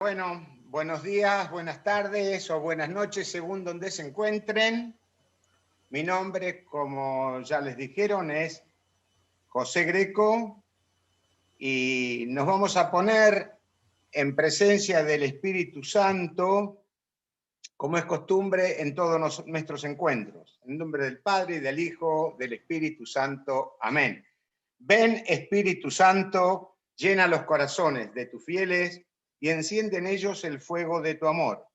Bueno, buenos días, buenas tardes o buenas noches, según donde se encuentren. Mi nombre, como ya les dijeron, es José Greco y nos vamos a poner en presencia del Espíritu Santo, como es costumbre en todos nuestros encuentros. En nombre del Padre, y del Hijo, del Espíritu Santo. Amén. Ven, Espíritu Santo, llena los corazones de tus fieles y enciende en ellos el fuego de tu amor.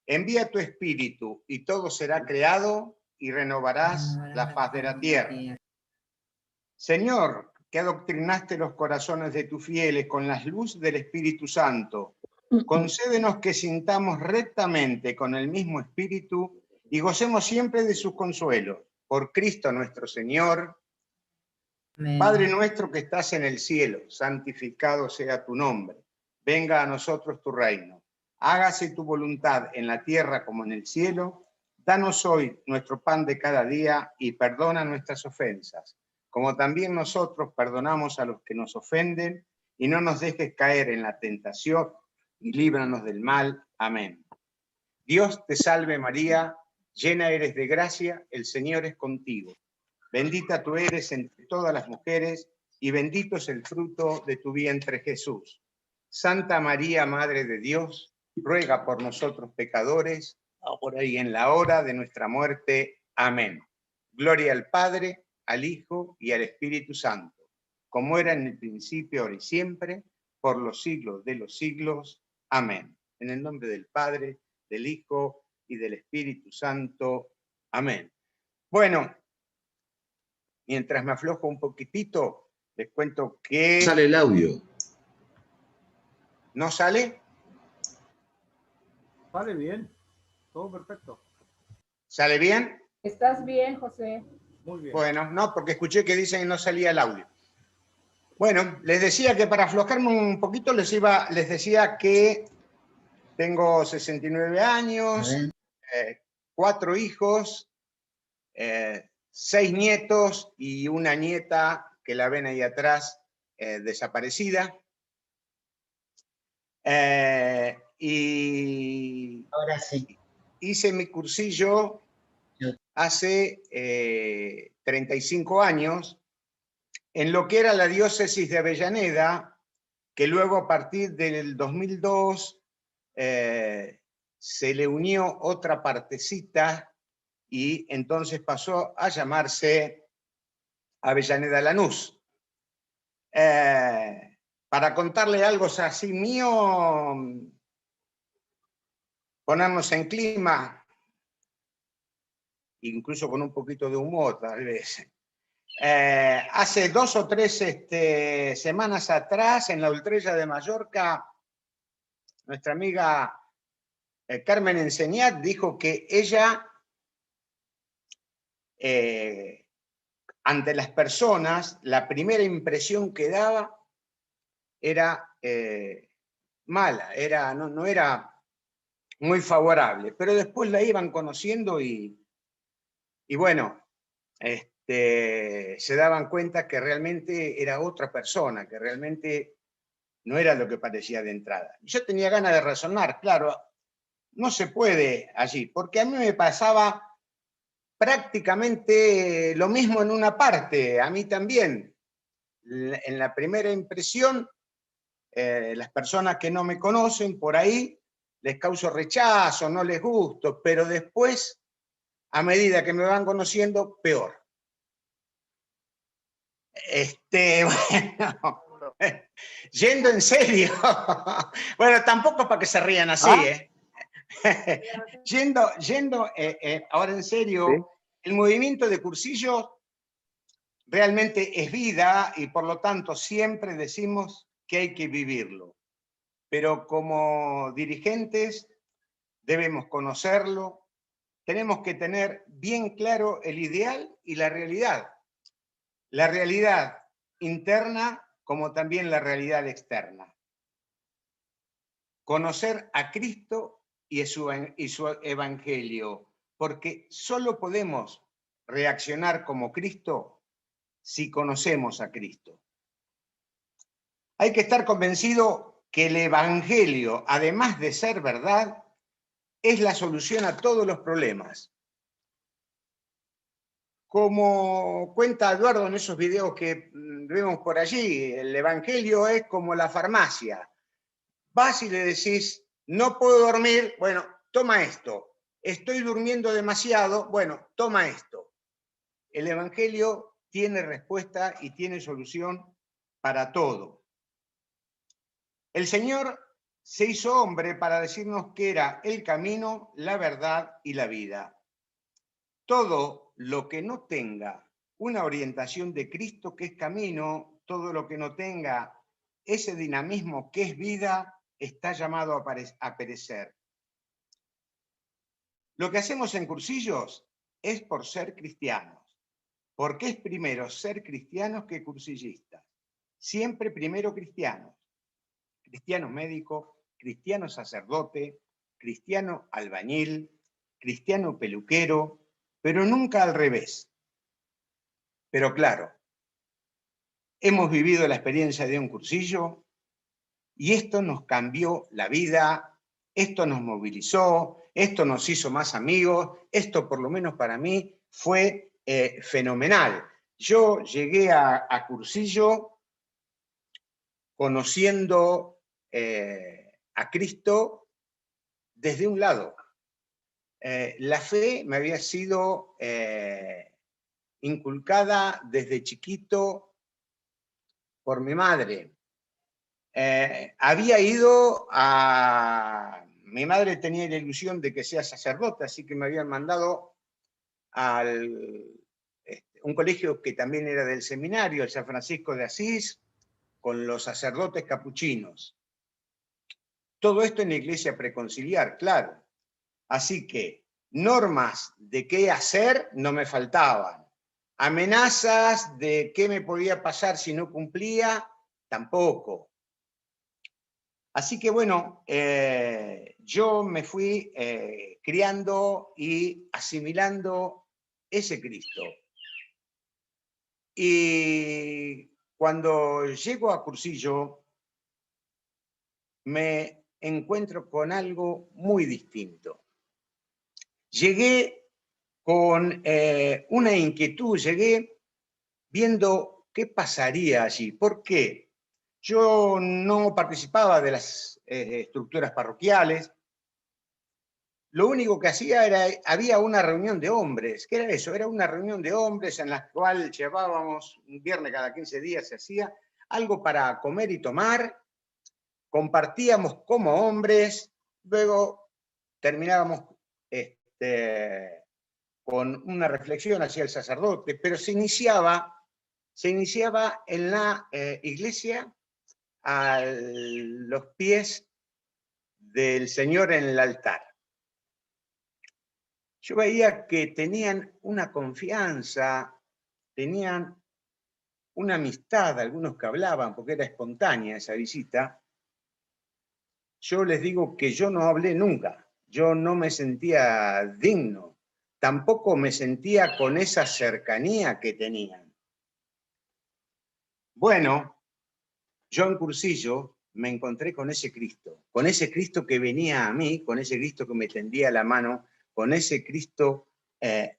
Envía tu Espíritu y todo será creado y renovarás la faz de la tierra. Señor, que adoctrinaste los corazones de tus fieles con la luz del Espíritu Santo, concédenos que sintamos rectamente con el mismo Espíritu y gocemos siempre de sus consuelos. Por Cristo nuestro Señor. Amén. Padre nuestro que estás en el cielo, santificado sea tu nombre. Venga a nosotros tu reino. Hágase tu voluntad en la tierra como en el cielo. Danos hoy nuestro pan de cada día y perdona nuestras ofensas, como también nosotros perdonamos a los que nos ofenden, y no nos dejes caer en la tentación y líbranos del mal. Amén. Dios te salve María, llena eres de gracia, el Señor es contigo. Bendita tú eres entre todas las mujeres, y bendito es el fruto de tu vientre, Jesús. Santa María, Madre de Dios, ruega por nosotros pecadores, ahora y en la hora de nuestra muerte. Amén. Gloria al Padre, al Hijo y al Espíritu Santo, como era en el principio, ahora y siempre, por los siglos de los siglos. Amén. En el nombre del Padre, del Hijo y del Espíritu Santo. Amén. Bueno, mientras me aflojo un poquitito, les cuento que... ¿Sale el audio? ¿No sale? Sale bien, todo perfecto. ¿Sale bien? ¿Estás bien, José? Muy bien. Bueno, no, porque escuché que dicen que no salía el audio. Bueno, les decía que para aflojarme un poquito les decía que tengo 69 años, 4 hijos, 6 nietos y una nieta que la ven ahí atrás, desaparecida. Y ahora sí. Hice mi cursillo hace 35 años en lo que era la diócesis de Avellaneda, que luego a partir del 2002 se le unió otra partecita y entonces pasó a llamarse Avellaneda Lanús. Para contarle algo así mío, ponernos en clima, incluso con un poquito de humor tal vez. Hace 2 o 3 semanas atrás, en la Ultrella de Mallorca, nuestra amiga Carmen Enseñat dijo que ella, ante las personas, la primera impresión que daba era mala, no era muy favorable, pero después la iban conociendo y bueno, se daban cuenta que realmente era otra persona, que realmente no era lo que parecía de entrada. Yo tenía ganas de razonar, claro, no se puede allí, porque a mí me pasaba prácticamente lo mismo en una parte, a mí también. En la primera impresión, las personas que no me conocen por ahí, les causo rechazo, no les gusto, pero después, a medida que me van conociendo, peor. Bueno, yendo en serio, bueno, tampoco para que se rían así, yendo ahora en serio, ¿sí? El movimiento de cursillos realmente es vida y por lo tanto siempre decimos que hay que vivirlo, pero como dirigentes debemos conocerlo, tenemos que tener bien claro el ideal y la realidad interna como también la realidad externa. Conocer a Cristo y su evangelio, porque solo podemos reaccionar como Cristo si conocemos a Cristo. Hay que estar convencido que el Evangelio, además de ser verdad, es la solución a todos los problemas. Como cuenta Eduardo en esos videos que vemos por allí, el Evangelio es como la farmacia. Vas y le decís, no puedo dormir, bueno, toma esto. Estoy durmiendo demasiado, bueno, toma esto. El Evangelio tiene respuesta y tiene solución para todo. El Señor se hizo hombre para decirnos que era el camino, la verdad y la vida. Todo lo que no tenga una orientación de Cristo, que es camino, todo lo que no tenga ese dinamismo que es vida, está llamado a perecer. Lo que hacemos en Cursillos es por ser cristianos, porque es primero ser cristianos que cursillistas. Siempre primero cristianos. Cristiano médico, cristiano sacerdote, cristiano albañil, cristiano peluquero, pero nunca al revés. Pero claro, hemos vivido la experiencia de un cursillo y esto nos cambió la vida, esto nos movilizó, esto nos hizo más amigos, esto por lo menos para mí fue fenomenal. Yo llegué a Cursillo conociendo a Cristo desde un lado. La fe me había sido inculcada desde chiquito por mi madre. Había ido a... Mi madre tenía la ilusión de que sea sacerdote, así que me habían mandado a un colegio que también era del seminario, el San Francisco de Asís, con los sacerdotes capuchinos. Todo esto en la iglesia preconciliar, claro. Así que normas de qué hacer no me faltaban. Amenazas de qué me podía pasar si no cumplía, tampoco. Así que bueno, yo me fui criando y asimilando ese Cristo. Y cuando llego a Cursillo, me encuentro con algo muy distinto. Llegué con una inquietud, llegué viendo qué pasaría allí. ¿Por qué? Yo no participaba de las estructuras parroquiales. Lo único que hacía era, había una reunión de hombres. ¿Qué era eso? Era una reunión de hombres en la cual llevábamos, un viernes cada 15 días se hacía, algo para comer y tomar, compartíamos como hombres, luego terminábamos con una reflexión hacia el sacerdote, pero se iniciaba en la iglesia a los pies del Señor en el altar. Yo veía que tenían una confianza, tenían una amistad, algunos que hablaban, porque era espontánea esa visita. Yo les digo que yo no hablé nunca, yo no me sentía digno, tampoco me sentía con esa cercanía que tenían. Bueno, yo en Cursillo me encontré con ese Cristo que venía a mí, con ese Cristo que me tendía la mano, con ese Cristo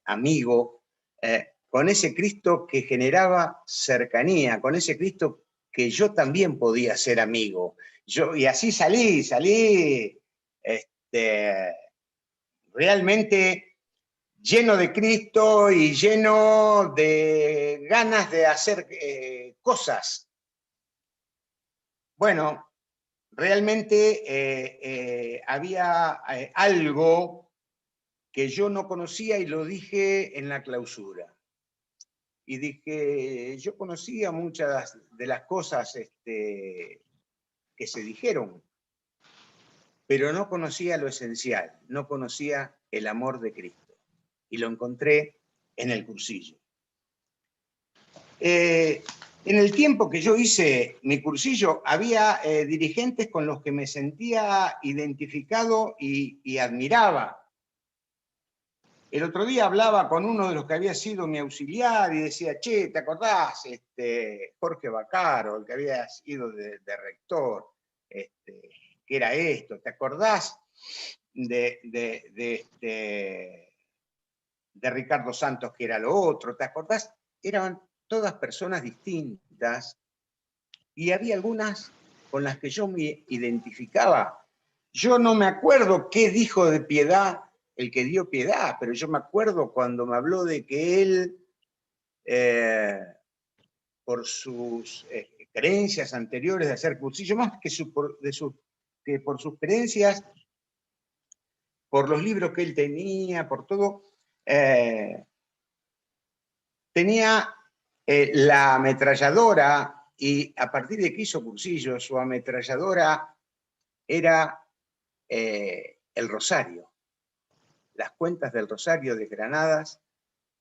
amigo, con ese Cristo que generaba cercanía, con ese Cristo que yo también podía ser amigo. Y así salí realmente lleno de Cristo y lleno de ganas de hacer cosas. Bueno, realmente había algo que yo no conocía y lo dije en la clausura. Y dije, yo conocía muchas de las cosas que se dijeron, pero no conocía lo esencial, no conocía el amor de Cristo. Y lo encontré en el Cursillo. En el tiempo que yo hice mi cursillo, había dirigentes con los que me sentía identificado y admiraba. El otro día hablaba con uno de los que había sido mi auxiliar y decía, che, ¿te acordás? Jorge Baccaro, el que había sido de rector. que era esto. ¿Te acordás de Ricardo Santos, que era lo otro? ¿Te acordás? Eran todas personas distintas y había algunas con las que yo me identificaba. Yo no me acuerdo qué dijo de Piedad el que dio Piedad, pero yo me acuerdo cuando me habló de que él, por sus creencias anteriores de hacer cursillo, más que por sus creencias, por los libros que él tenía, por todo, tenía la ametralladora, y a partir de que hizo cursillo, su ametralladora era el rosario. Las cuentas del rosario de Granadas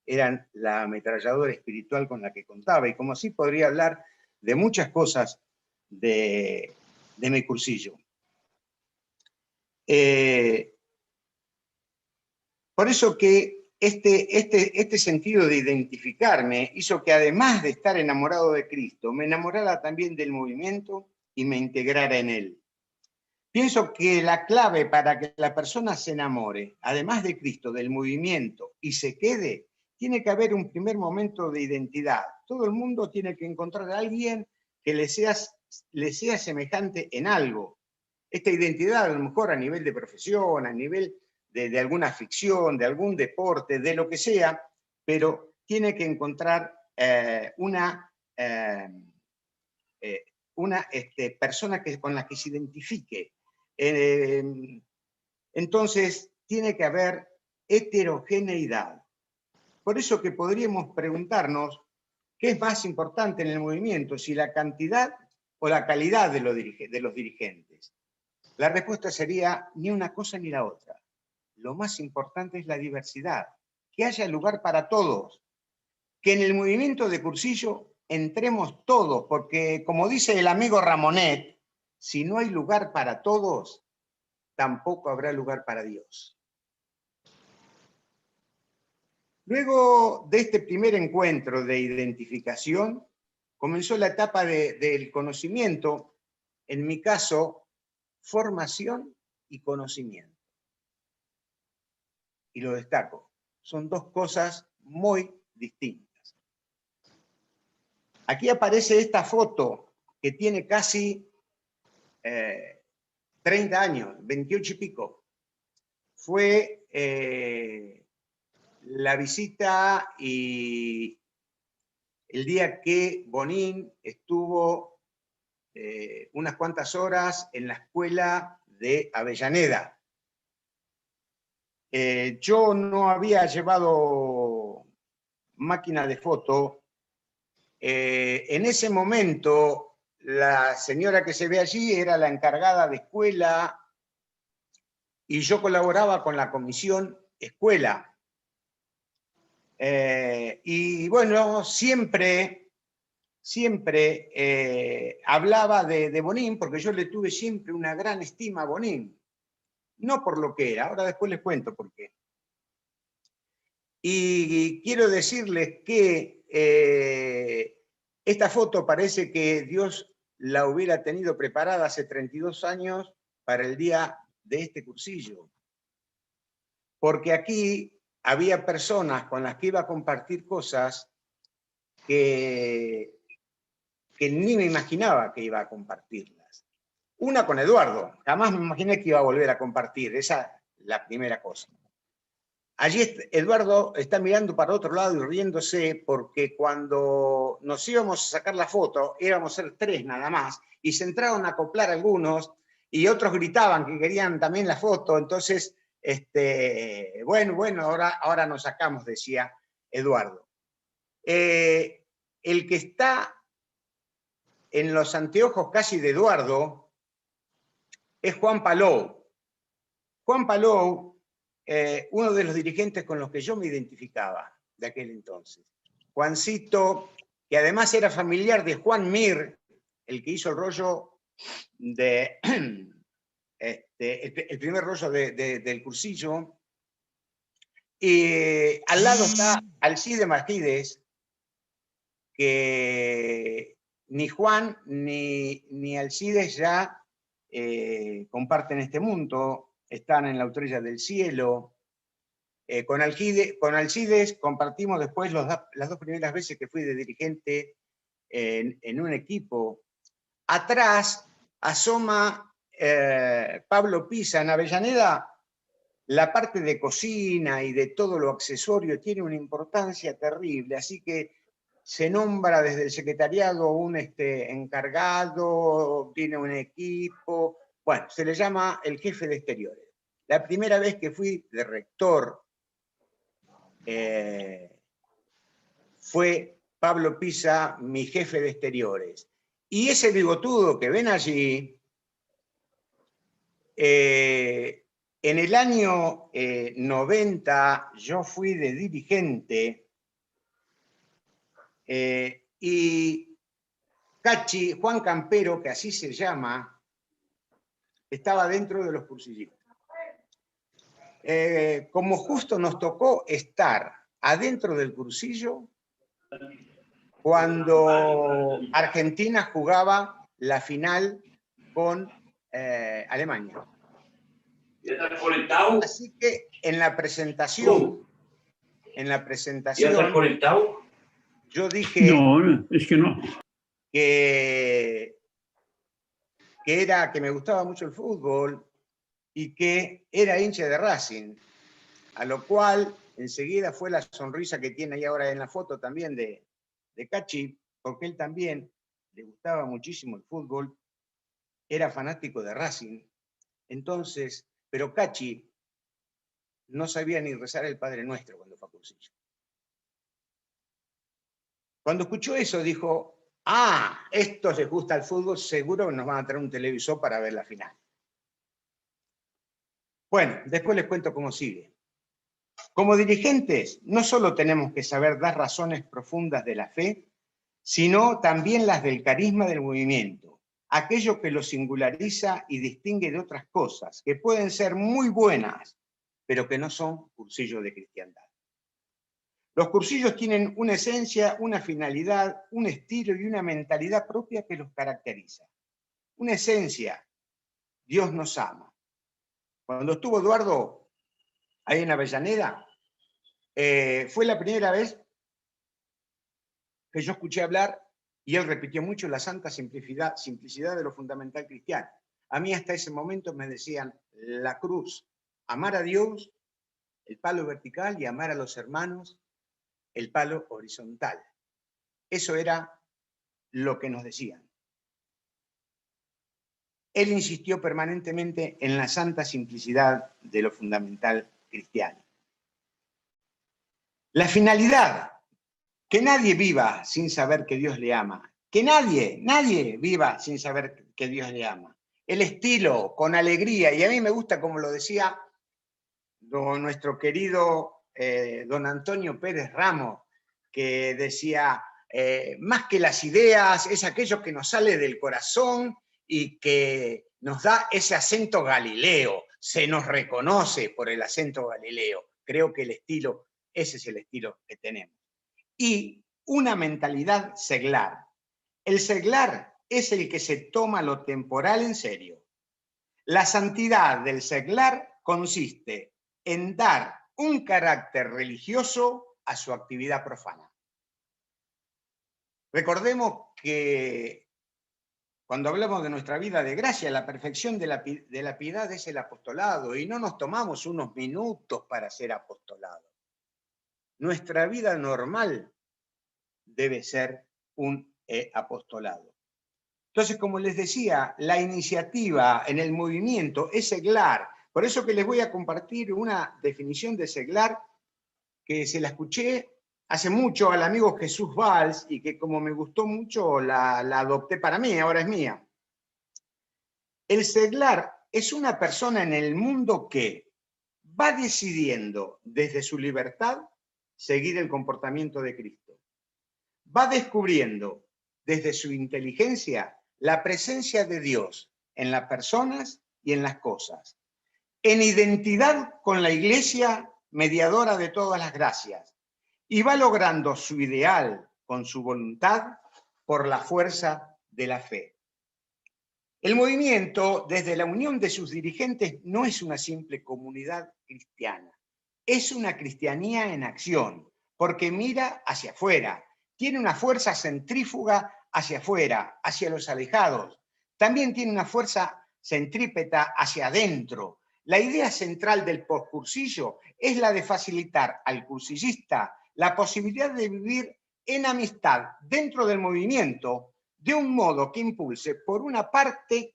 eran la ametralladora espiritual con la que contaba, y como así podría hablar de muchas cosas de mi cursillo. Por eso que este sentido de identificarme hizo que, además de estar enamorado de Cristo, me enamorara también del movimiento y me integrara en él. Pienso que la clave para que la persona se enamore, además de Cristo, del movimiento, y se quede, tiene que haber un primer momento de identidad. Todo el mundo tiene que encontrar a alguien que le sea semejante en algo. Esta identidad, a lo mejor a nivel de profesión, a nivel de alguna ficción, de algún deporte, de lo que sea, pero tiene que encontrar una persona con la que se identifique. Entonces, tiene que haber heterogeneidad. Por eso que podríamos preguntarnos qué es más importante en el movimiento, si la cantidad o la calidad de los dirigentes. La respuesta sería ni una cosa ni la otra. Lo más importante es la diversidad, que haya lugar para todos, que en el movimiento de cursillo entremos todos, porque como dice el amigo Ramonet, si no hay lugar para todos, tampoco habrá lugar para Dios. Luego de este primer encuentro de identificación, comenzó la etapa del conocimiento, en mi caso, formación y conocimiento. Y lo destaco, son dos cosas muy distintas. Aquí aparece esta foto que tiene casi 30 años, 28 y pico. Fue la visita y el día que Bonín estuvo unas cuantas horas en la escuela de Avellaneda. Yo no había llevado máquina de foto. En ese momento, la señora que se ve allí era la encargada de escuela y yo colaboraba con la comisión escuela. Y bueno, siempre hablaba de Bonín, porque yo le tuve siempre una gran estima a Bonín. No por lo que era, ahora después les cuento por qué. Y quiero decirles que esta foto parece que Dios la hubiera tenido preparada hace 32 años para el día de este cursillo. Porque aquí había personas con las que iba a compartir cosas que ni me imaginaba que iba a compartirlas. Una con Eduardo, jamás me imaginé que iba a volver a compartir, esa es la primera cosa. Allí Eduardo está mirando para otro lado y riéndose porque cuando nos íbamos a sacar la foto, íbamos a ser 3 nada más, y se entraron a acoplar algunos y otros gritaban que querían también la foto, entonces, bueno, ahora nos sacamos, decía Eduardo. El que está en los anteojos casi de Eduardo es Juan Palou. Juan Palou, uno de los dirigentes con los que yo me identificaba de aquel entonces. Juancito, que además era familiar de Juan Mir, el que hizo el rollo el primer rollo del cursillo. Y al lado está Alcide Martínez, que ni Juan ni Alcides ya comparten este mundo, están en la Autorilla del Cielo. Con Alcides compartimos después las 2 primeras veces que fui de dirigente en un equipo. Atrás asoma Pablo Pisa. En Avellaneda la parte de cocina y de todo lo accesorio tiene una importancia terrible, así que se nombra desde el secretariado un encargado, tiene un equipo, bueno, se le llama el jefe de exteriores. La primera vez que fui de rector fue Pablo Pisa, mi jefe de exteriores. Y ese bigotudo que ven allí, en el año 90 yo fui de dirigente y Cachi, Juan Campero, que así se llama, estaba dentro de los cursillistas. Como justo nos tocó estar adentro del cursillo cuando Argentina jugaba la final con Alemania. Así que en la presentación, yo dije no, es que no. que me gustaba mucho el fútbol y que era hincha de Racing, a lo cual enseguida fue la sonrisa que tiene ahí ahora en la foto también de Cachi, porque él también le gustaba muchísimo el fútbol, era fanático de Racing. Entonces, pero Cachi no sabía ni rezar el Padre Nuestro cuando fue a cursillo. Cuando escuchó eso dijo, estos les gusta el fútbol, seguro nos van a traer un televisor para ver la final. Bueno, después les cuento cómo sigue. Como dirigentes, no solo tenemos que saber dar razones profundas de la fe, sino también las del carisma del movimiento, aquello que lo singulariza y distingue de otras cosas, que pueden ser muy buenas, pero que no son cursillos de cristiandad. Los cursillos tienen una esencia, una finalidad, un estilo y una mentalidad propia que los caracteriza. Una esencia, Dios nos ama. Cuando estuvo Eduardo ahí en Avellaneda, fue la primera vez que yo escuché hablar, y él repitió mucho, la santa simplicidad de lo fundamental cristiano. A mí hasta ese momento me decían la cruz, amar a Dios, el palo vertical, y amar a los hermanos, el palo horizontal. Eso era lo que nos decían. Él insistió permanentemente en la santa simplicidad de lo fundamental cristiano. La finalidad, que nadie viva sin saber que Dios le ama. Que nadie viva sin saber que Dios le ama. El estilo, con alegría, y a mí me gusta como lo decía nuestro querido don Antonio Pérez Ramos, que decía, más que las ideas, es aquello que nos sale del corazón y que nos da ese acento galileo, se nos reconoce por el acento galileo. Creo que el estilo, ese es el estilo que tenemos. Y una mentalidad seglar. El seglar es el que se toma lo temporal en serio. La santidad del seglar consiste en dar un carácter religioso a su actividad profana. Recordemos que cuando hablamos de nuestra vida de gracia, la perfección de la piedad es el apostolado, y no nos tomamos unos minutos para ser apostolado. Nuestra vida normal debe ser un apostolado. Entonces, como les decía, la iniciativa en el movimiento es seglar. Por eso que les voy a compartir una definición de seglar que se la escuché hace mucho al amigo Jesús Valls y que como me gustó mucho la adopté para mí, ahora es mía. El seglar es una persona en el mundo que va decidiendo desde su libertad seguir el comportamiento de Cristo. Va descubriendo desde su inteligencia la presencia de Dios en las personas y en las cosas, en identidad con la Iglesia mediadora de todas las gracias, y va logrando su ideal con su voluntad por la fuerza de la fe. El movimiento, desde la unión de sus dirigentes, no es una simple comunidad cristiana, es una cristianía en acción, porque mira hacia afuera, tiene una fuerza centrífuga hacia afuera, hacia los alejados, también tiene una fuerza centrípeta hacia adentro. La idea central del postcursillo es la de facilitar al cursillista la posibilidad de vivir en amistad dentro del movimiento, de un modo que lo impulse por una parte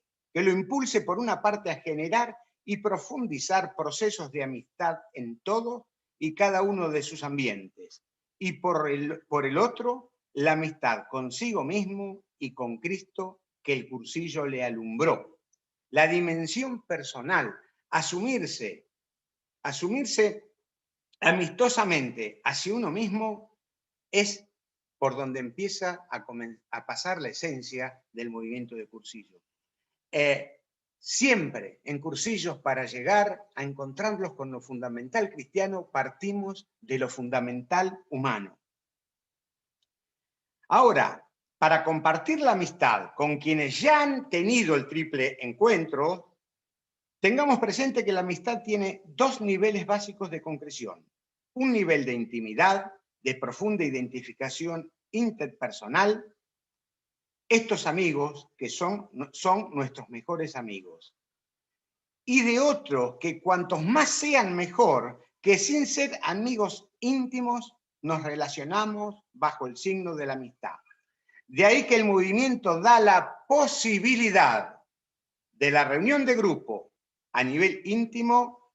a generar y profundizar procesos de amistad en todo y cada uno de sus ambientes, y por el otro, la amistad consigo mismo y con Cristo que el cursillo le alumbró. La dimensión personal, asumirse amistosamente hacia uno mismo, es por donde empieza a pasar la esencia del movimiento de cursillo. Siempre en cursillos, para llegar a encontrarlos con lo fundamental cristiano, partimos de lo fundamental humano. Ahora, para compartir la amistad con quienes ya han tenido el triple encuentro, tengamos presente que la amistad tiene dos niveles básicos de concreción. Un nivel de intimidad, de profunda identificación interpersonal. Estos amigos que son nuestros mejores amigos. Y de otro, que cuantos más sean mejor, que sin ser amigos íntimos nos relacionamos bajo el signo de la amistad. De ahí que el movimiento da la posibilidad de la reunión de grupo a nivel íntimo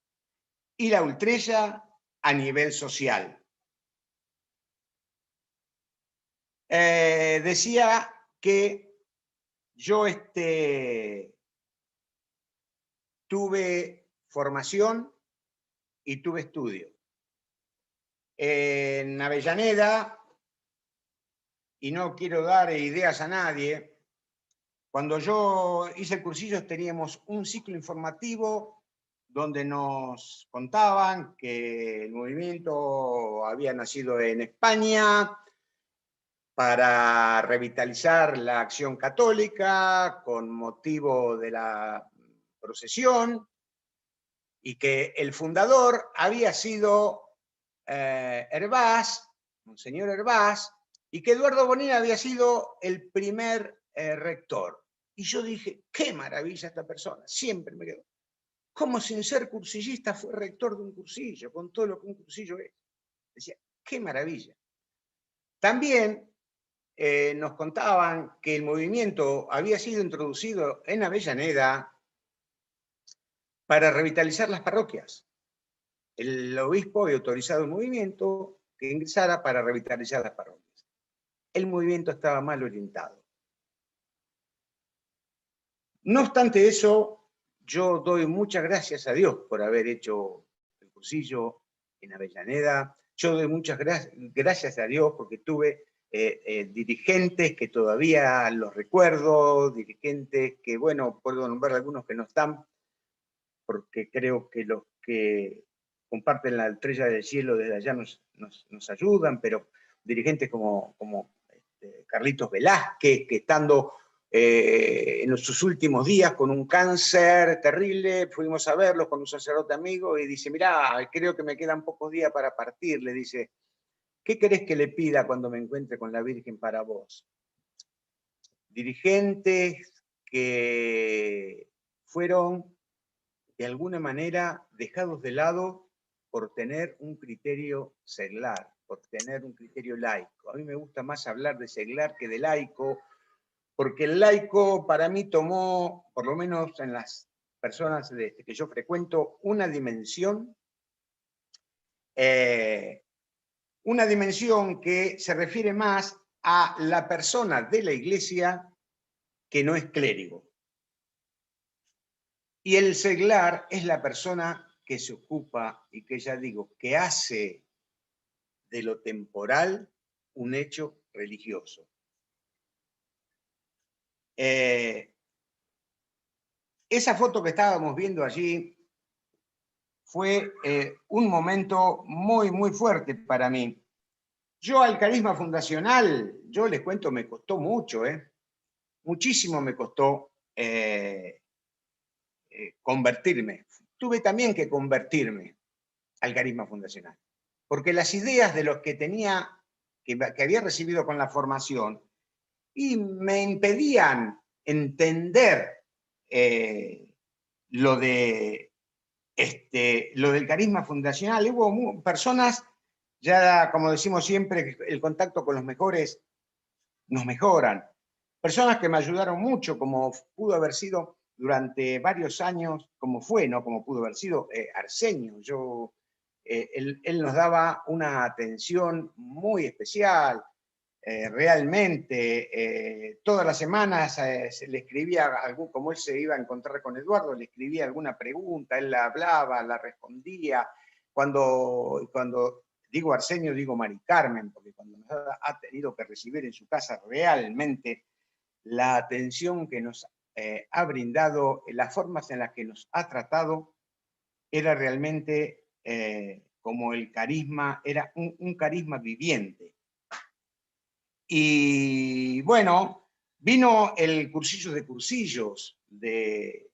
y la ultrella a nivel social. Decía que yo tuve formación y tuve estudio. En Avellaneda, y no quiero dar ideas a nadie, cuando yo hice el cursillo teníamos un ciclo informativo donde nos contaban que el movimiento había nacido en España para revitalizar la acción católica con motivo de la procesión, y que el fundador había sido Hervás, Monseñor Hervás, y que Eduardo Bonilla había sido el primer rector. Y yo dije, qué maravilla esta persona, siempre me quedó. Como sin ser cursillista fue rector de un cursillo, con todo lo que un cursillo es. Decía, qué maravilla. También nos contaban que el movimiento había sido introducido en Avellaneda para revitalizar las parroquias. El obispo había autorizado un movimiento que ingresara para revitalizar las parroquias. El movimiento estaba mal orientado. No obstante eso, yo doy muchas gracias a Dios por haber hecho el cursillo en Avellaneda. Yo doy muchas gracias a Dios porque tuve dirigentes que todavía los recuerdo, dirigentes que, bueno, puedo nombrar algunos que no están, porque creo que los que comparten la estrella del cielo desde allá nos ayudan, pero dirigentes como Carlitos Velázquez, que estando en sus últimos días con un cáncer terrible, fuimos a verlos con un sacerdote amigo y dice, mirá, creo que me quedan pocos días para partir, le dice, ¿qué querés que le pida cuando me encuentre con la Virgen para vos? Dirigentes que fueron de alguna manera dejados de lado por tener un criterio seglar, por tener un criterio laico. A mí me gusta más hablar de seglar que de laico, porque el laico para mí tomó, por lo menos en las personas que yo frecuento, una dimensión que se refiere más a la persona de la iglesia que no es clérigo. Y el seglar es la persona que se ocupa y que, ya digo, que hace de lo temporal un hecho religioso. Esa foto que estábamos viendo allí fue un momento muy, muy fuerte para mí. Yo al carisma fundacional, yo les cuento, me costó mucho, muchísimo me costó, convertirme. Tuve también que convertirme al carisma fundacional, porque las ideas de los que tenía, que había recibido con la formación, y me impedían entender lo del carisma fundacional. Hubo personas, ya como decimos siempre, el contacto con los mejores nos mejoran. Personas que me ayudaron mucho, como pudo haber sido durante varios años, como fue, ¿no? Como pudo haber sido Arsenio. Él nos daba una atención muy especial, realmente. Todas las semanas le escribía, como él se iba a encontrar con Eduardo, le escribía alguna pregunta, él la hablaba, la respondía. Cuando digo Arsenio, digo Mari Carmen, porque cuando nos ha tenido que recibir en su casa, realmente la atención que nos ha brindado, las formas en las que nos ha tratado, era realmente como el carisma, era un carisma viviente. Y bueno, vino el cursillo de cursillos del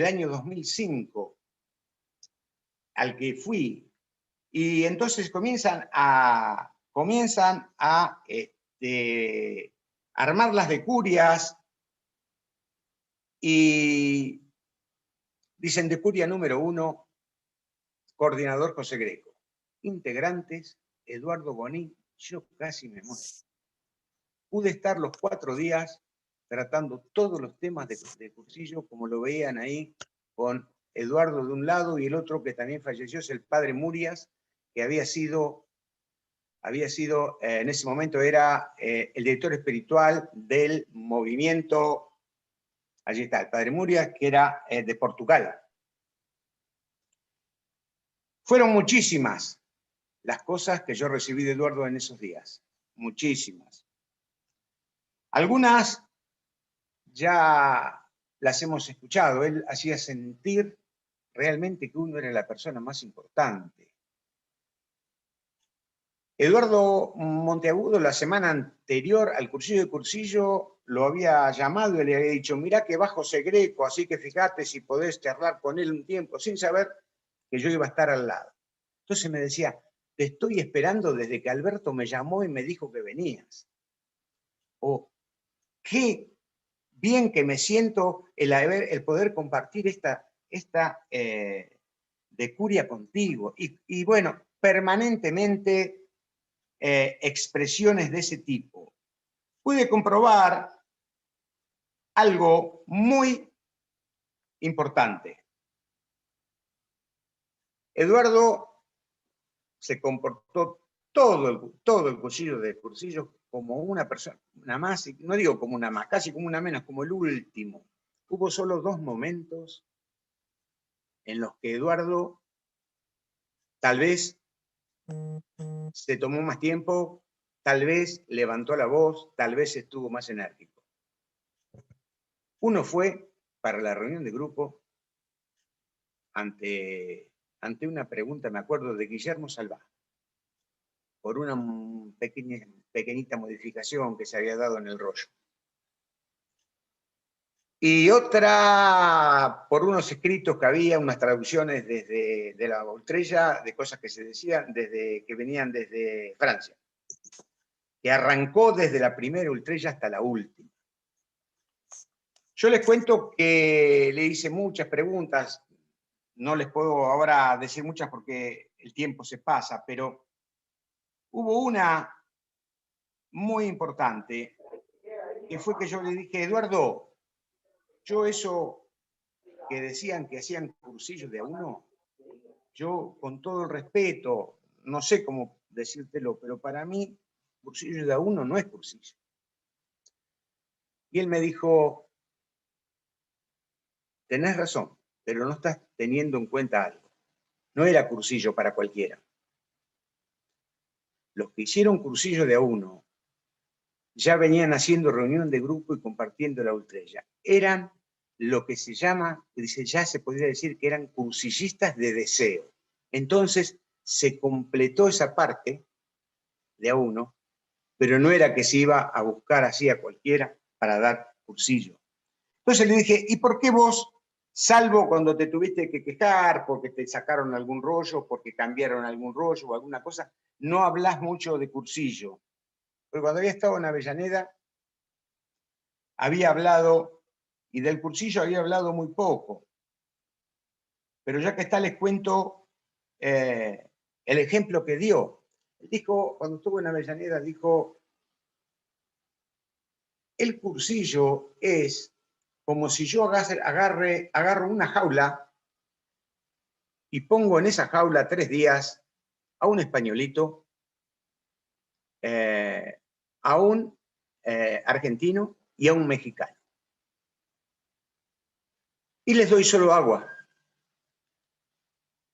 año 2005, al que fui, y entonces comienzan a armar las decurias, y dicen decuria número 1, coordinador José Greco, integrantes Eduardo Bonín. Yo casi me muero. Pude estar los 4 días tratando todos los temas de cursillo, como lo veían ahí, con Eduardo de un lado, y el otro que también falleció es el padre Murias, que había sido en ese momento era el director espiritual del movimiento, allí está, el padre Murias, que era de Portugal. Fueron muchísimas las cosas que yo recibí de Eduardo en esos días, muchísimas. Algunas ya las hemos escuchado. Él hacía sentir realmente que uno era la persona más importante. Eduardo Monteagudo, la semana anterior al cursillo de cursillo, lo había llamado y le había dicho: mirá que va José Greco, así que fíjate si podés charlar con él un tiempo, sin saber que yo iba a estar al lado. Entonces me decía: te estoy esperando desde que Alberto me llamó y me dijo que venías. Qué bien que me siento el poder compartir esta decuria contigo. Y bueno, permanentemente expresiones de ese tipo. Pude comprobar algo muy importante. Eduardo se comportó todo el cursillo de cursillos como una persona, una más, no digo como una más, casi como una menos, como el último. Hubo solo 2 momentos en los que Eduardo tal vez se tomó más tiempo, tal vez levantó la voz, tal vez estuvo más enérgico. Uno fue para la reunión de grupo ante una pregunta, me acuerdo, de Guillermo Salvá, por una pequeñita modificación que se había dado en el rollo. Y otra por unos escritos que había, unas traducciones de la Ultrella, de cosas que se decían, que venían desde Francia, que arrancó desde la primera Ultrella hasta la última. Yo les cuento que le hice muchas preguntas, no les puedo ahora decir muchas porque el tiempo se pasa, pero hubo una muy importante, que fue que yo le dije: Eduardo, yo eso que decían que hacían cursillos de a uno, yo con todo el respeto, no sé cómo decírtelo, pero para mí cursillo de a uno no es cursillo. Y él me dijo: tenés razón, pero no estás teniendo en cuenta algo. No era cursillo para cualquiera. Los que hicieron cursillo de a uno ya venían haciendo reunión de grupo y compartiendo la Ultrella. Eran lo que se llama, ya se podría decir que eran cursillistas de deseo. Entonces se completó esa parte de a uno, pero no era que se iba a buscar así a cualquiera para dar cursillo. Entonces le dije, ¿y por qué vos, salvo cuando te tuviste que quejar, porque te sacaron algún rollo, porque cambiaron algún rollo o alguna cosa, no hablás mucho de cursillo? Porque cuando había estado en Avellaneda, había hablado, y del cursillo había hablado muy poco. Pero ya que está, les cuento el ejemplo que dio. Dijo, cuando estuvo en Avellaneda, dijo, el cursillo es como si yo agarro una jaula y pongo en esa jaula 3 días a un españolito, a un argentino y a un mexicano. Y les doy solo agua.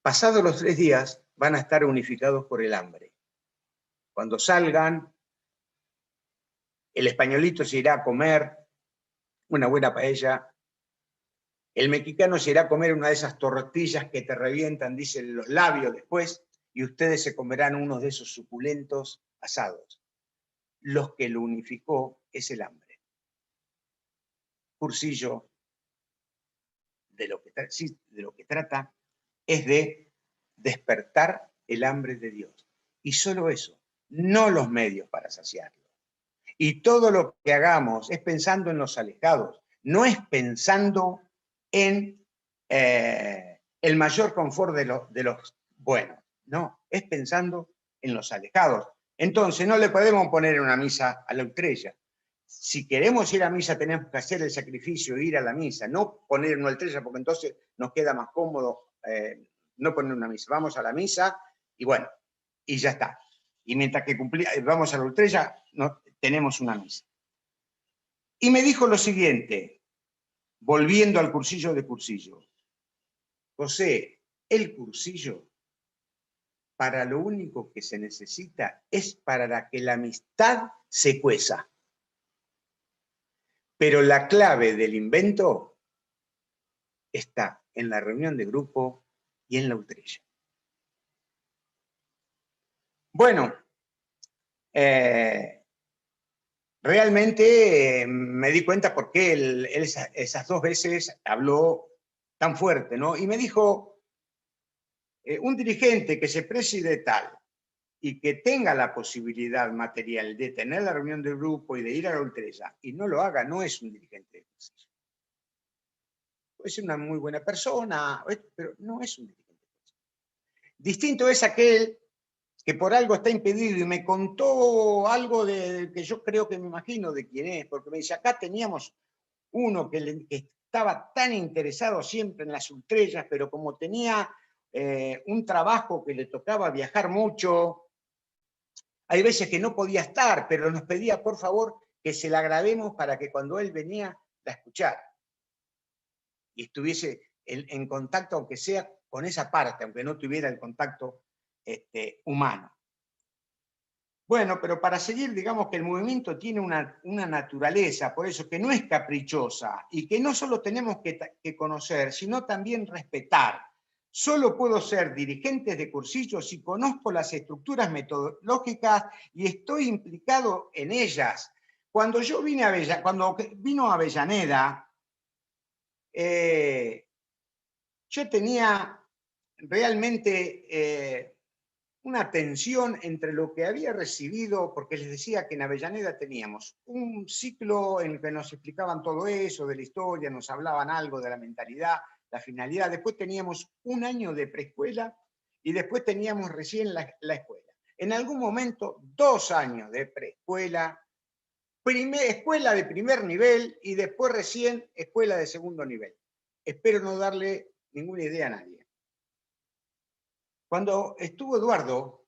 Pasados los 3 días van a estar unificados por el hambre. Cuando salgan, el españolito se irá a comer una buena paella, el mexicano se irá a comer una de esas tortillas que te revientan, dicen, los labios después, y ustedes se comerán unos de esos suculentos asados. Los que lo unificó es el hambre. Cursillo de lo que trata es de despertar el hambre de Dios. Y solo eso, no los medios para saciarlo. Y todo lo que hagamos es pensando en los alejados, no es pensando en el mayor confort de los buenos, no, es pensando en los alejados. Entonces no le podemos poner una misa a la Utrella. Si queremos ir a misa tenemos que hacer el sacrificio de ir a la misa, no poner una Utrella porque entonces nos queda más cómodo no poner una misa. Vamos a la misa y bueno, y ya está. Y mientras que vamos a la Utrella, no, tenemos una misa. Y me dijo lo siguiente, volviendo al cursillo de cursillo. José, el cursillo, para lo único que se necesita es para que la amistad se cueza. Pero la clave del invento está en la reunión de grupo y en la Utrella. Bueno, realmente me di cuenta por qué él esas 2 veces habló tan fuerte, ¿no? Y me dijo, un dirigente que se preside tal y que tenga la posibilidad material de tener la reunión del grupo y de ir a la Utrella y no lo haga, no es un dirigente de cursillo. Puede ser una muy buena persona, pero no es un dirigente de cursillo. Distinto es aquel que por algo está impedido y me contó algo que yo creo que me imagino de quién es, porque me dice, acá teníamos uno que estaba tan interesado siempre en las Utrellas, pero como tenía un trabajo que le tocaba viajar mucho, hay veces que no podía estar, pero nos pedía por favor que se la grabemos para que cuando él venía la escuchara y estuviese en contacto, aunque sea con esa parte, aunque no tuviera el contacto humano. Bueno, pero para seguir, digamos que el movimiento tiene una naturaleza, por eso que no es caprichosa y que no solo tenemos que conocer, sino también respetar. Solo puedo ser dirigente de cursillo si conozco las estructuras metodológicas y estoy implicado en ellas. Cuando vino a Avellaneda, yo tenía realmente una tensión entre lo que había recibido, porque les decía que en Avellaneda teníamos un ciclo en el que nos explicaban todo eso, de la historia, nos hablaban algo de la mentalidad, la finalidad, después teníamos un año de preescuela y después teníamos recién la escuela. En algún momento, 2 años de preescuela, escuela de primer nivel y después recién escuela de segundo nivel. Espero no darle ninguna idea a nadie. Cuando estuvo Eduardo,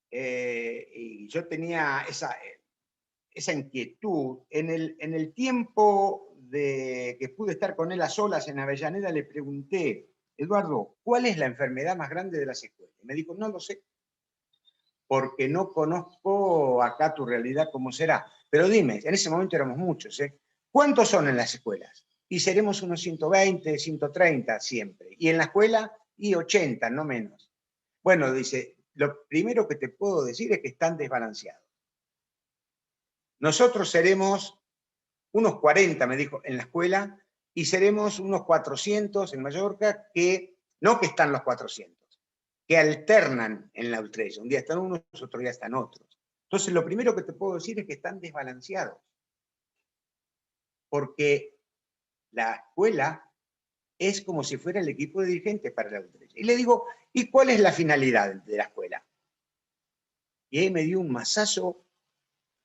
y yo tenía esa inquietud, en el tiempo que pude estar con él a solas en Avellaneda, le pregunté, Eduardo, ¿cuál es la enfermedad más grande de las escuelas? Y me dijo, no lo sé, porque no conozco acá tu realidad cómo será. Pero dime, en ese momento éramos muchos, ¿cuántos son en las escuelas? Y seremos unos 120, 130 siempre. Y en la escuela, y 80, no menos. Bueno, dice, lo primero que te puedo decir es que están desbalanceados. Nosotros seremos unos 40, me dijo, en la escuela, y seremos unos 400 en Mallorca, no que están los 400, que alternan en la Ultrella. Un día están unos, otro día están otros. Entonces, lo primero que te puedo decir es que están desbalanceados. Porque la escuela es como si fuera el equipo de dirigentes para la Ultrella. Y le digo, ¿y cuál es la finalidad de la escuela? Y ahí me dio un mazazo.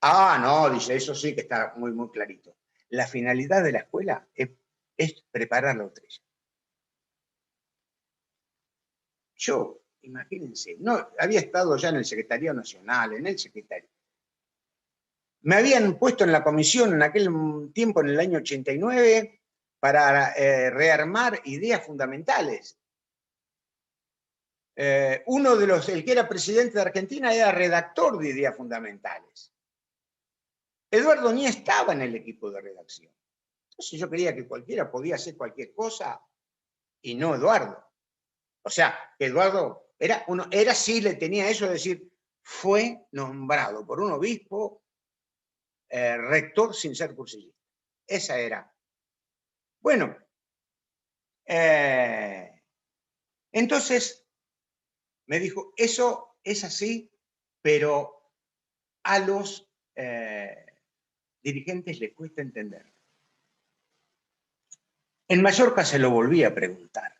Ah, no, dice, eso sí que está muy, muy clarito. La finalidad de la escuela es preparar la Ultrella. Yo, imagínense, no, había estado ya en el Secretariado Nacional, en el Secretario. Me habían puesto en la comisión en aquel tiempo, en el año 89, para rearmar ideas fundamentales. Uno de el que era presidente de Argentina era redactor de ideas fundamentales. Eduardo ni estaba en el equipo de redacción. Entonces yo creía que cualquiera podía hacer cualquier cosa y no Eduardo. O sea, que Eduardo era sí, le tenía eso de decir, fue nombrado por un obispo rector sin ser cursillista. Esa era. Bueno, entonces me dijo, eso es así, pero a los dirigentes les cuesta entender. En Mallorca se lo volví a preguntar.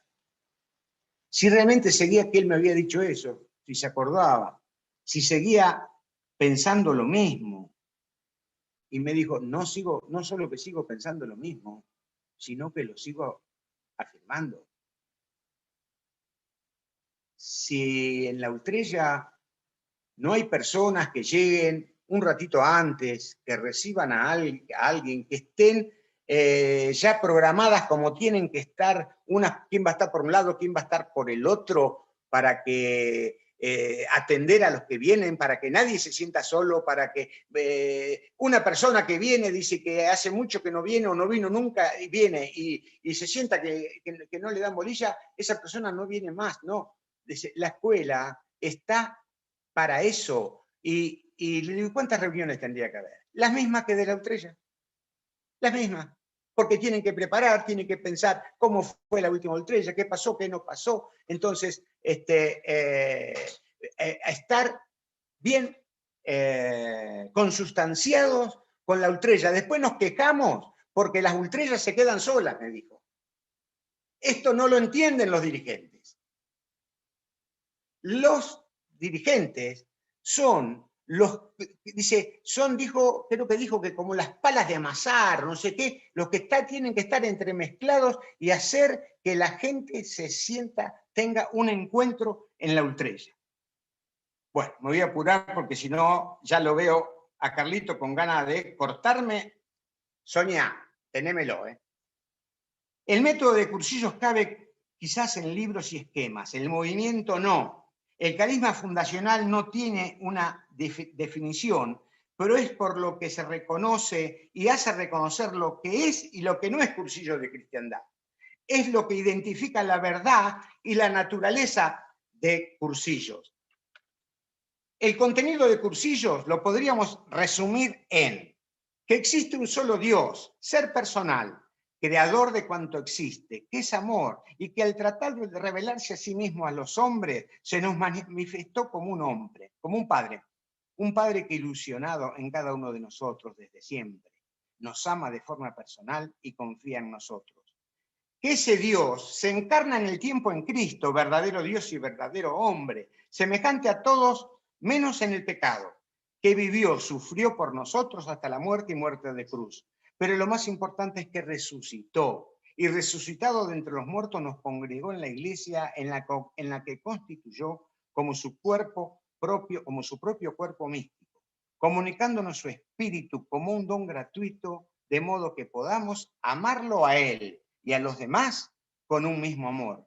Si realmente seguía que él me había dicho eso, si se acordaba, si seguía pensando lo mismo. Y me dijo, no solo que sigo pensando lo mismo, sino que lo sigo afirmando. Si en la Ultrella no hay personas que lleguen un ratito antes, que reciban a alguien, que estén ya programadas como tienen que estar, quién va a estar por un lado, quién va a estar por el otro, para que atender a los que vienen, para que nadie se sienta solo, para que una persona que viene dice que hace mucho que no viene o no vino nunca y viene y se sienta que no le dan bolilla, esa persona no viene más, no. La escuela está para eso. Y le digo, ¿cuántas reuniones tendría que haber? Las mismas que de la Ultrella. Las mismas. Porque tienen que preparar, tienen que pensar cómo fue la última Ultrella, qué pasó, qué no pasó. Entonces, estar bien consustanciados con la Ultrella. Después nos quejamos porque las Ultrellas se quedan solas, me dijo. Esto no lo entienden los dirigentes. Los dirigentes son creo que dijo que como las palas de amasar, no sé qué, los que tienen que estar entremezclados y hacer que la gente se sienta, tenga un encuentro en la Ultrella. Bueno, me voy a apurar porque si no, ya lo veo a Carlito con ganas de cortarme. Sonia, tenémelo, ¿eh? El método de cursillos cabe quizás en libros y esquemas, el movimiento no. El carisma fundacional no tiene una definición, pero es por lo que se reconoce y hace reconocer lo que es y lo que no es cursillo de cristiandad. Es lo que identifica la verdad y la naturaleza de cursillos. El contenido de cursillos lo podríamos resumir en que existe un solo Dios, ser personal, creador de cuanto existe, que es amor, y que al tratar de revelarse a sí mismo a los hombres, se nos manifestó como un hombre, como un padre que ilusionado en cada uno de nosotros desde siempre, nos ama de forma personal y confía en nosotros. Que ese Dios se encarna en el tiempo en Cristo, verdadero Dios y verdadero hombre, semejante a todos menos en el pecado, que vivió, sufrió por nosotros hasta la muerte y muerte de cruz. Pero lo más importante es que resucitó, y resucitado de entre los muertos nos congregó en la iglesia en la que constituyó como su cuerpo propio, como su propio cuerpo místico, comunicándonos su espíritu como un don gratuito, de modo que podamos amarlo a él y a los demás con un mismo amor.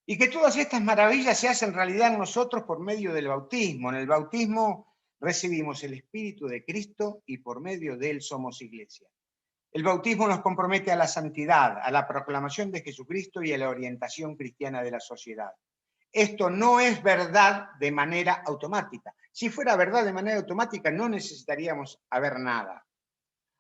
Y que todas estas maravillas se hacen realidad en nosotros por medio del bautismo. En el bautismo recibimos el Espíritu de Cristo y por medio de él somos iglesia. El bautismo nos compromete a la santidad, a la proclamación de Jesucristo y a la orientación cristiana de la sociedad. Esto no es verdad de manera automática. Si fuera verdad de manera automática, no necesitaríamos haber nada.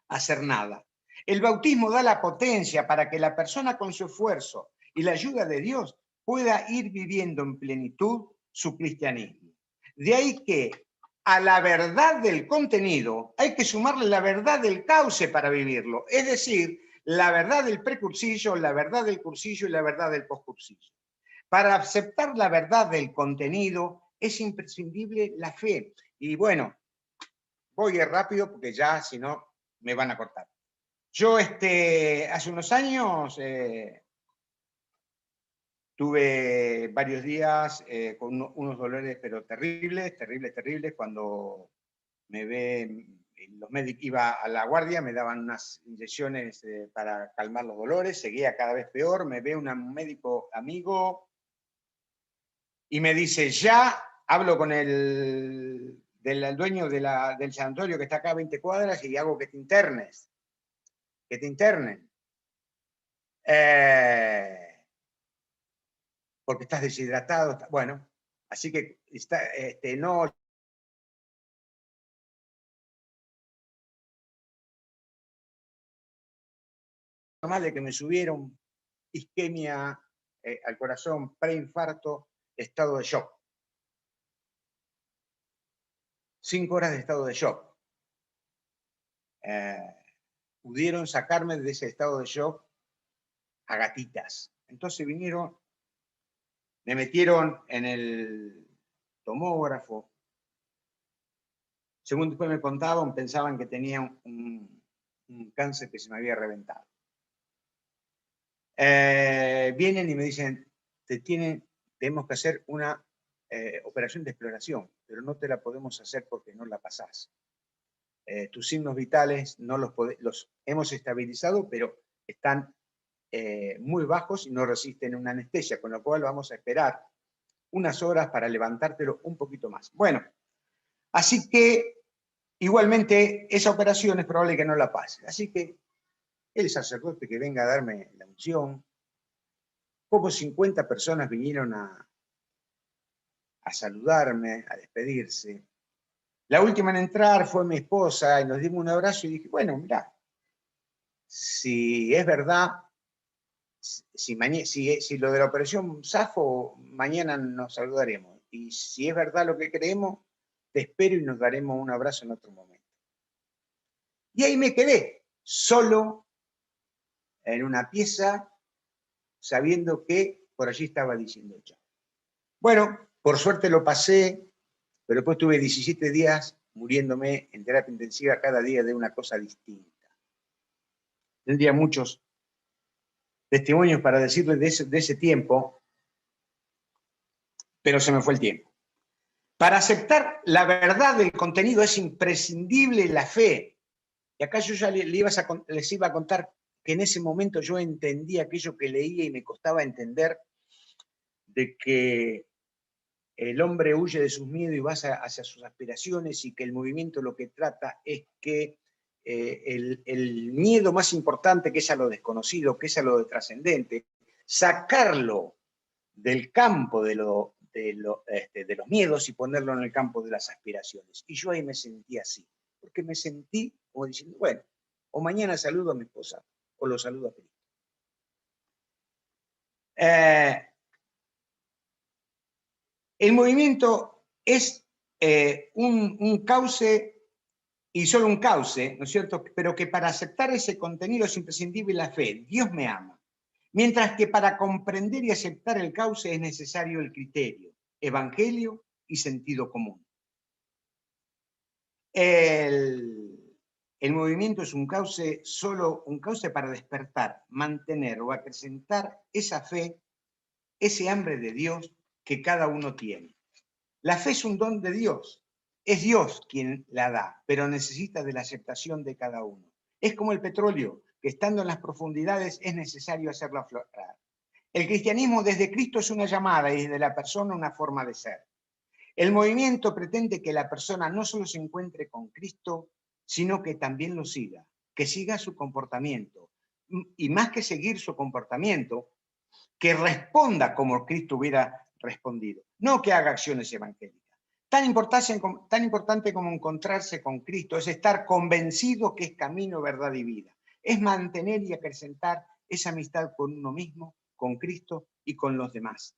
hacer nada. El bautismo da la potencia para que la persona con su esfuerzo y la ayuda de Dios pueda ir viviendo en plenitud su cristianismo. De ahí que a la verdad del contenido hay que sumarle la verdad del cauce para vivirlo, es decir, la verdad del precursillo, la verdad del cursillo y la verdad del postcursillo. Para aceptar la verdad del contenido es imprescindible la fe. Y bueno, voy rápido porque ya, si no, me van a cortar. Yo hace unos años tuve varios días con unos dolores, pero terribles, cuando los médicos, iba a la guardia, me daban unas inyecciones para calmar los dolores, seguía cada vez peor, me ve un médico amigo y me dice, ya hablo con el dueño del sanatorio que está acá a 20 cuadras y hago que te internes. Que te internen. Porque estás deshidratado. Bueno, así que no... Normal de que me subieron isquemia al corazón, preinfarto, estado de shock. 5 horas de estado de shock. Pudieron sacarme de ese estado de shock a gatitas. Entonces vinieron, me metieron en el tomógrafo. Según después me contaban, pensaban que tenía un cáncer que se me había reventado. Vienen y me dicen, tenemos que hacer una operación de exploración, pero no te la podemos hacer porque no la pasás. Tus signos vitales no los hemos estabilizado, pero están muy bajos y no resisten una anestesia, con lo cual vamos a esperar unas horas para levantártelo un poquito más. Bueno, así que igualmente esa operación es probable que no la pase. Así que el sacerdote que venga a darme la unción, como 50 personas vinieron a saludarme, a despedirse. La última en entrar fue mi esposa y nos dimos un abrazo y dije, bueno, mirá, si es verdad, si lo de la operación zafo, mañana nos saludaremos. Y si es verdad lo que creemos, te espero y nos daremos un abrazo en otro momento. Y ahí me quedé, solo, en una pieza, sabiendo que por allí estaba diciendo yo. Bueno, por suerte lo pasé, pero después tuve 17 días muriéndome en terapia intensiva cada día de una cosa distinta. Tendría muchos testimonios para decirles de ese tiempo, pero se me fue el tiempo. Para aceptar la verdad del contenido es imprescindible la fe. Y acá yo ya les iba a contar que en ese momento yo entendí aquello que leía y me costaba entender, de que el hombre huye de sus miedos y va hacia sus aspiraciones, y que el movimiento lo que trata es que el miedo más importante, que es a lo desconocido, que es a lo trascendente, sacarlo del campo de los miedos y ponerlo en el campo de las aspiraciones. Y yo ahí me sentí así, porque me sentí como diciendo, bueno, o mañana saludo a mi esposa, o lo saludo a Cristo. El movimiento es un cauce, y solo un cauce, ¿no es cierto? Pero que para aceptar ese contenido es imprescindible la fe. Dios me ama. Mientras que para comprender y aceptar el cauce es necesario el criterio, evangelio y sentido común. El movimiento es solo un cauce para despertar, mantener o acrecentar esa fe, ese hambre de Dios que cada uno tiene. La fe es un don de Dios. Es Dios quien la da, pero necesita de la aceptación de cada uno. Es como el petróleo, que estando en las profundidades es necesario hacerlo aflorar. El cristianismo desde Cristo es una llamada y desde la persona una forma de ser. El movimiento pretende que la persona no solo se encuentre con Cristo, sino que también lo siga, que siga su comportamiento. Y más que seguir su comportamiento, que responda como Cristo hubiera respondido. No que haga acciones evangélicas, Tan importante como encontrarse con Cristo es estar convencido que es camino, verdad y vida. Es mantener y acrecentar esa amistad con uno mismo, con Cristo y con los demás.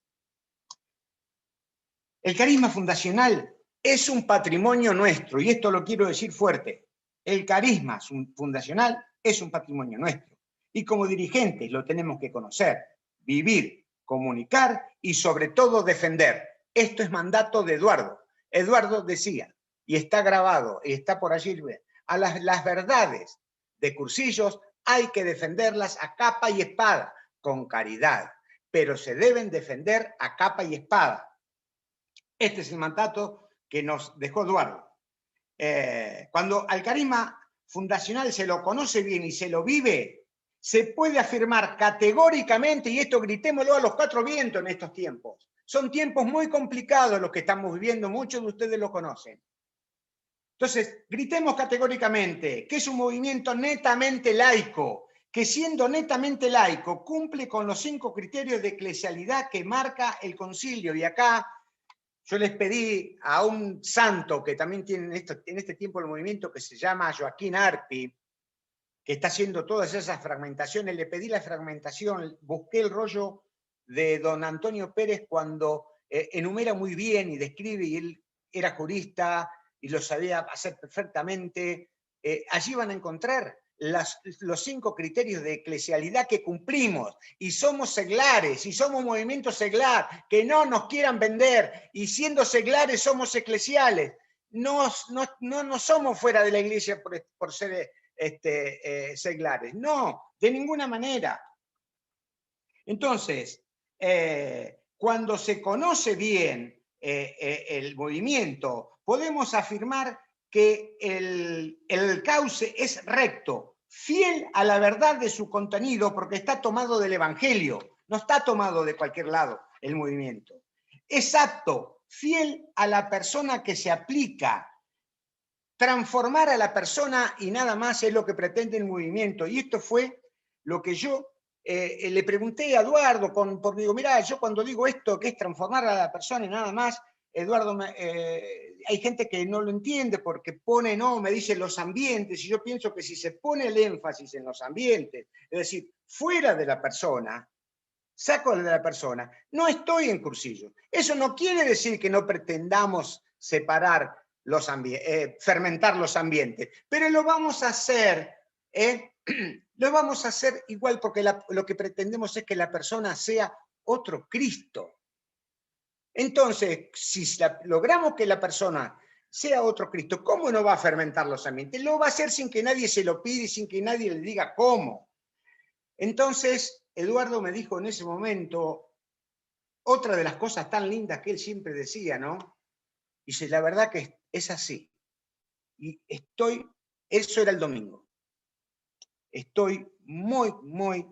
El carisma fundacional es un patrimonio nuestro, y esto lo quiero decir fuerte. El carisma fundacional es un patrimonio nuestro. Y como dirigentes lo tenemos que conocer, vivir, comunicar y sobre todo defender. Esto es mandato de Eduardo. Eduardo decía, y está grabado, y está por allí, las verdades de Cursillos hay que defenderlas a capa y espada, con caridad, pero se deben defender a capa y espada. Este es el mandato que nos dejó Eduardo. Cuando al carisma fundacional se lo conoce bien y se lo vive, se puede afirmar categóricamente, y esto gritémoslo a los cuatro vientos en estos tiempos. Son tiempos muy complicados los que estamos viviendo, muchos de ustedes lo conocen. Entonces, gritemos categóricamente que es un movimiento netamente laico, que siendo netamente laico cumple con los 5 criterios de eclesialidad que marca el concilio. Y acá yo les pedí a un santo que también tiene en este tiempo el movimiento, que se llama Joaquín Arpi, que está haciendo todas esas fragmentaciones. Le pedí la fragmentación, busqué el rollo de don Antonio Pérez cuando enumera muy bien y describe, y él era jurista y lo sabía hacer perfectamente. Allí van a encontrar los 5 criterios de eclesialidad que cumplimos, y somos seglares, y somos movimiento seglar, que no nos quieran vender, y siendo seglares somos eclesiales. No somos fuera de la iglesia por ser seglares. No, de ninguna manera. Entonces, cuando se conoce bien el movimiento, podemos afirmar que el cauce es recto, fiel a la verdad de su contenido, porque está tomado del Evangelio, no está tomado de cualquier lado el movimiento. Es apto, fiel a la persona que se aplica. Transformar a la persona y nada más es lo que pretende el movimiento. Y esto fue lo que yo le pregunté a Eduardo, porque digo, mira, yo cuando digo esto, que es transformar a la persona y nada más, Eduardo, hay gente que no lo entiende porque pone, no, me dice los ambientes, y yo pienso que si se pone el énfasis en los ambientes, es decir, fuera de la persona, saco de la persona, no estoy en Cursillos. Eso no quiere decir que no pretendamos separar fermentar los ambientes, pero lo vamos a hacer, lo vamos a hacer igual, porque lo que pretendemos es que la persona sea otro Cristo. Entonces, si logramos que la persona sea otro Cristo, ¿cómo no va a fermentar los ambientes? Lo va a hacer sin que nadie se lo pida y sin que nadie le diga cómo. Entonces, Eduardo me dijo en ese momento otra de las cosas tan lindas que él siempre decía, ¿no? Dice, la verdad que es así. Y eso era el domingo. Estoy muy, muy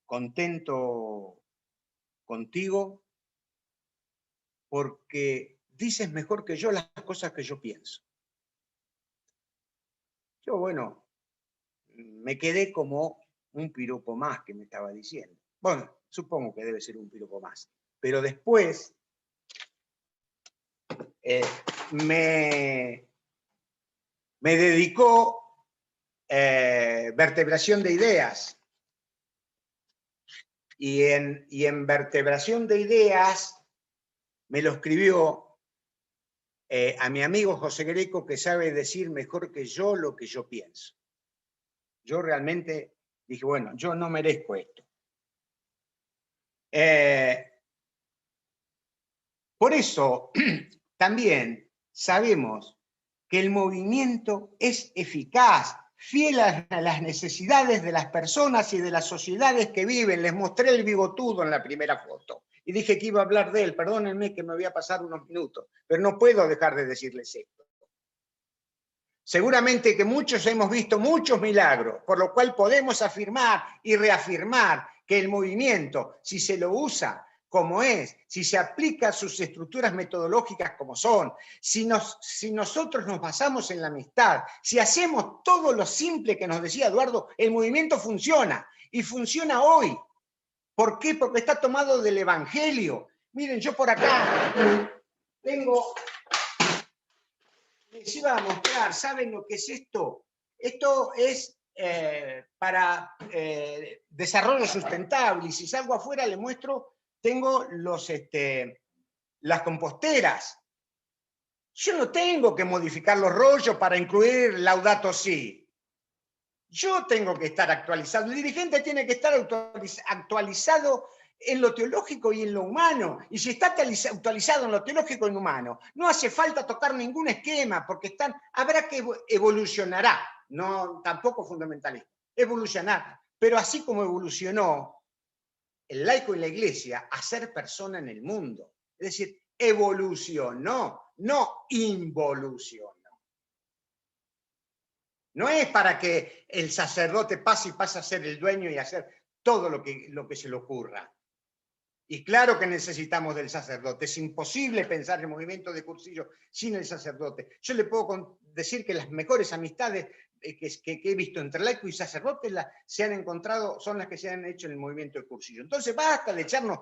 contento contigo, porque dices mejor que yo las cosas que yo pienso. Yo, bueno, me quedé como un piropo más que me estaba diciendo. Bueno, supongo que debe ser un piropo más. Pero después me dedicó vertebración de ideas. Y en vertebración de ideas me lo escribió a mi amigo José Greco, que sabe decir mejor que yo lo que yo pienso. Yo realmente dije, bueno, yo no merezco esto. Por eso también sabemos que el movimiento es eficaz, fiel a las necesidades de las personas y de las sociedades que viven. Les mostré el bigotudo en la primera foto y dije que iba a hablar de él. Perdónenme que me voy a pasar unos minutos, pero no puedo dejar de decirles esto. Seguramente que muchos hemos visto muchos milagros, por lo cual podemos afirmar y reafirmar que el movimiento, si se lo usa como es, si se aplica sus estructuras metodológicas como son, si nosotros nos basamos en la amistad, si hacemos todo lo simple que nos decía Eduardo, el movimiento funciona, y funciona hoy. ¿Por qué? Porque está tomado del Evangelio. Miren, yo por acá tengo, les iba a mostrar, ¿saben lo que es esto? Esto es para desarrollo sustentable, y si salgo afuera les muestro, tengo las composteras. Yo no tengo que modificar los rollos para incluir Laudato Si. Yo tengo que estar actualizado. El dirigente tiene que estar actualizado en lo teológico y en lo humano. Y si está actualizado en lo teológico y en lo humano, no hace falta tocar ningún esquema, porque habrá que evolucionará, no tampoco fundamentalista, evolucionar. Pero así como evolucionó el laico en la iglesia a ser persona en el mundo, es decir, evolucionó, no involucionó. No es para que el sacerdote pase a ser el dueño y hacer todo lo que se le ocurra. Y claro que necesitamos del sacerdote. Es imposible pensar el movimiento de Cursillo sin el sacerdote. Yo le puedo decir que las mejores amistades que he visto entre laico y sacerdote se han encontrado, son las que se han hecho en el movimiento de Cursillo. Entonces basta de echarnos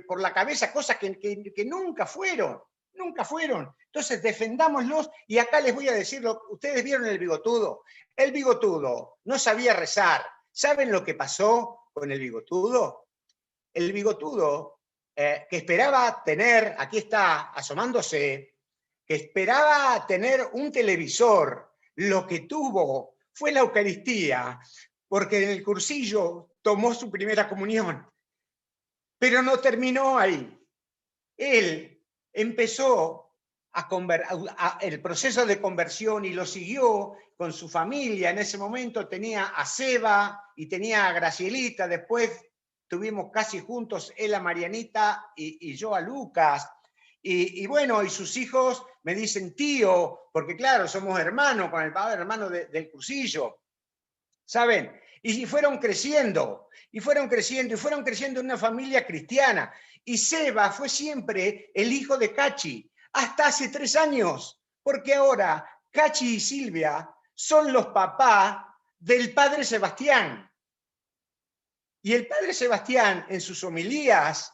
por la cabeza cosas que nunca fueron. Nunca fueron. Entonces defendámoslos, y acá les voy a decirlo. Ustedes vieron el bigotudo. El bigotudo no sabía rezar. ¿Saben lo que pasó con el bigotudo? El bigotudo, que esperaba tener, aquí está asomándose, que esperaba tener un televisor, lo que tuvo fue la Eucaristía, porque en el cursillo tomó su primera comunión, pero no terminó ahí. Él empezó el proceso de conversión y lo siguió con su familia. En ese momento tenía a Seba y tenía a Gracielita, después tuvimos casi juntos él a Marianita y yo a Lucas. Y bueno, y sus hijos me dicen tío, porque claro, somos hermanos con el padre hermano del cursillo, ¿saben? Y fueron creciendo, y fueron creciendo, y fueron creciendo en una familia cristiana. Y Seba fue siempre el hijo de Cachi, hasta hace 3 años, porque ahora Cachi y Silvia son los papás del padre Sebastián. Y el padre Sebastián, en sus homilías,